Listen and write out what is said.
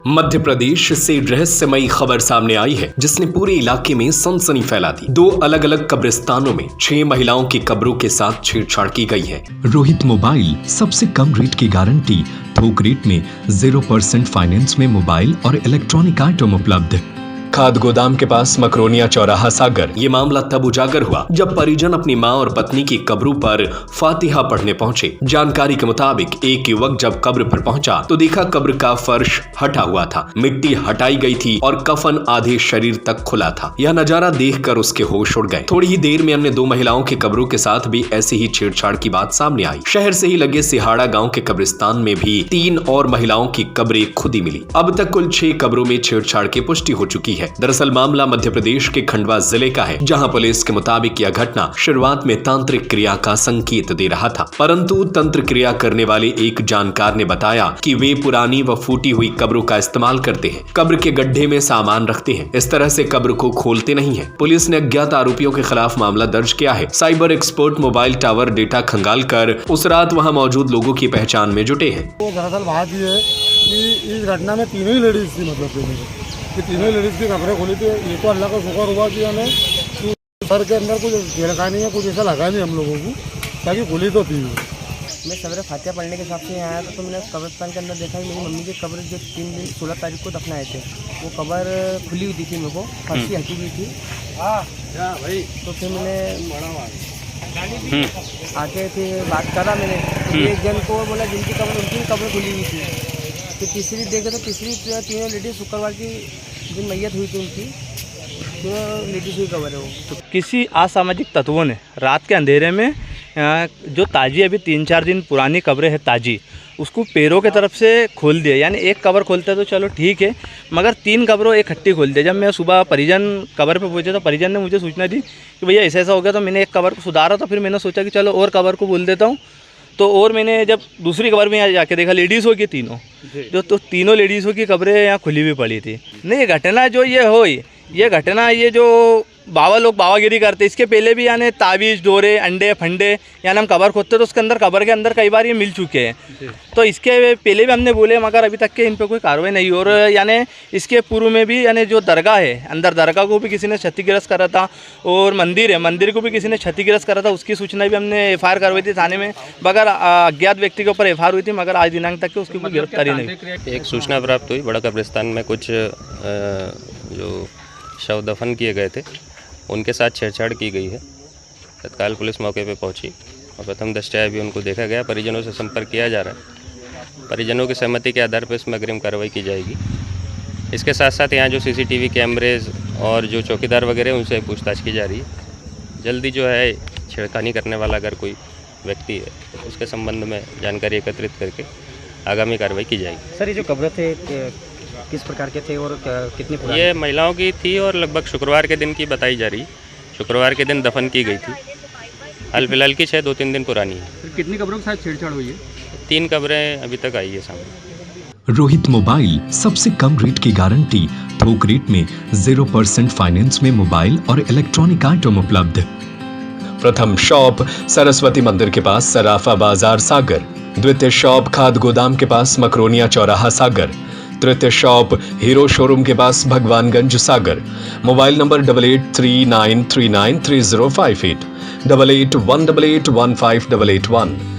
मध्य प्रदेश से रहस्यमयी खबर सामने आई है जिसने पूरे इलाके में सनसनी फैला दी। दो अलग अलग कब्रिस्तानों में 6 महिलाओं की कब्रों के साथ छेड़छाड़ की गई है। रोहित मोबाइल सबसे कम रेट की गारंटी, थोक रेट में 0% फाइनेंस में मोबाइल और इलेक्ट्रॉनिक आइटम उपलब्ध। खाद गोदाम के पास मकरोनिया चौराहा सागर। ये मामला तब उजागर हुआ जब परिजन अपनी मां और पत्नी की कब्रों पर फातिहा पढ़ने पहुंचे। जानकारी के मुताबिक एक युवक जब कब्र पर पहुंचा तो देखा कब्र का फर्श हटा हुआ था, मिट्टी हटाई गई थी और कफन आधे शरीर तक खुला था। यह नजारा देखकर उसके होश उड़ गए। थोड़ी ही देर में अन्य 2 महिलाओं की कब्रों के साथ भी ऐसे ही छेड़छाड़ की बात सामने आई। शहर से ही लगे सिहाड़ा गाँव के कब्रिस्तान में भी 3 और महिलाओं की कब्रें खुदी मिली। अब तक कुल 6 कब्रों में छेड़छाड़ की पुष्टि हो चुकी है। दरअसल मामला मध्य प्रदेश के खंडवा जिले का है, जहां पुलिस के मुताबिक यह घटना शुरुआत में तांत्रिक क्रिया का संकेत दे रहा था, परंतु तंत्र क्रिया करने वाले एक जानकार ने बताया कि वे पुरानी व फूटी हुई कब्रों का इस्तेमाल करते हैं। कब्र के गड्ढे में सामान रखते हैं, इस तरह से कब्र को खोलते नहीं है। पुलिस ने अज्ञात आरोपियों के खिलाफ मामला दर्ज किया है। Cyber expert mobile tower data खंगाल कर उस रात वहां मौजूद लोगों की पहचान में जुटे हैं। दरअसल बात ये है कि इस घटना में तीनों ही लेडीज थी, मतलब कि तीनों लेडीज़ की कपड़े खुली थी। ये तो अल्लाह का शुक्र हुआ कि हमें सर के अंदर कुछ झलका नहीं है, कुछ ऐसा लगा नहीं हम लोगों को, ताकि खुली तो थी। मैं सवेरे फातिहा पढ़ने के हिसाब से यहाँ आया था तो मैंने कब्रिस्तान के अंदर देखा कि मेरी मम्मी की कब्र जो 3 दिन 16 तारीख को दफनाए थे, वो कब्र खुली हुई थी, मेरे को फांसी हटी हुई थी। तो फिर मैंने आके फिर बात करा मैंने एक जन को, बोला जिनकी कब्र उनकी कब्र खुली हुई थी। फिर तीसरी देखे तो तीसरी 3 लेडीज शुक्रवार की दिन मैयत हुई थी, उनकी 2 लेडीज हुई कब्र है वो। तो किसी असामाजिक तत्वों ने रात के अंधेरे में जो ताजी अभी 3-4 दिन पुरानी कब्रें है ताजी, उसको पैरों के तरफ से खोल दिया। यानी एक कब्र खोलते तो चलो ठीक है, मगर 3 कब्रों इकट्ठी खोल दिया। जब मैं सुबह परिजन कब्र पे पहुंचे तो परिजन ने मुझे सूचना दी कि भैया ऐसा ऐसा हो गया। तो मैंने एक कब्र को सुधारा, तो फिर मैंने सोचा कि चलो और कब्र को बोल देता हूँ। तो और मैंने जब दूसरी कब्र में यहाँ जाके देखा लेडीज़ों की तीनों, जो तो तीनों लेडीज़ों की कब्रें यहाँ खुली हुई पड़ी थी। नहीं, घटना जो ये हुई, ये घटना ये जो बाबा लोग बाबागिरी करते, इसके पहले भी यानी ताबीज़, डोरे, अंडे, फंडे, यानी हम कब्र खोदते तो उसके अंदर कब्र के अंदर कई बार ये मिल चुके हैं। तो इसके पहले भी हमने बोले, मगर अभी तक के इन पर कोई कार्रवाई नहीं। और यानी इसके पूर्व में भी यानी जो दरगाह है, अंदर दरगाह को भी किसी ने क्षतिग्रस्त करा था, और मंदिर है, मंदिर को भी किसी ने क्षतिग्रस्त करा था। उसकी सूचना भी हमने FIR करवाई थी थाने में, मगर अज्ञात व्यक्ति के ऊपर FIR हुई थी, मगर आज दिनांक तक के उसकी कोई गिरफ्तारी नहीं। एक सूचना प्राप्त हुई, बड़ा कब्रिस्तान में कुछ जो शव दफन किए गए थे उनके साथ छेड़छाड़ की गई है। तत्काल पुलिस मौके पर पहुंची और प्रथम दृष्टया भी उनको देखा गया। परिजनों से संपर्क किया जा रहा है। परिजनों की सहमति के आधार पर इसमें अग्रिम कार्रवाई की जाएगी। इसके साथ साथ यहाँ जो CCTV कैमरेज और जो चौकीदार वगैरह उनसे पूछताछ की जा रही है। जल्दी जो है छेड़खानी करने वाला अगर कोई व्यक्ति है तो उसके संबंध में जानकारी एकत्रित करके आगामी कार्रवाई की जाएगी। सर, ये जो कब्र थे किस प्रकार के थे और कितने पुराने? ये महिलाओं की थी और लगभग शुक्रवार के दिन की बताई जा रही। शुक्रवार के दिन दफन की गई थी। हाल फिलहाल की 2-3 दिन पुरानी है। कितनी कब्रों के साथ छेड़छाड़ हुई है? 3 कब्रें अभी तक आई है सामने। रोहित मोबाइल सबसे कम रेट की गारंटी, थोक रेट में 0% फाइनेंस में मोबाइल और इलेक्ट्रॉनिक आइटम उपलब्ध। प्रथम शॉप सरस्वती मंदिर के पास सराफा बाजार सागर। द्वितीय शॉप खाद गोदाम के पास मकरोनिया चौराहा सागर। तृतीय शॉप हीरो शोरूम के पास भगवानगंज सागर। Mobile number 8839393058 8818815881।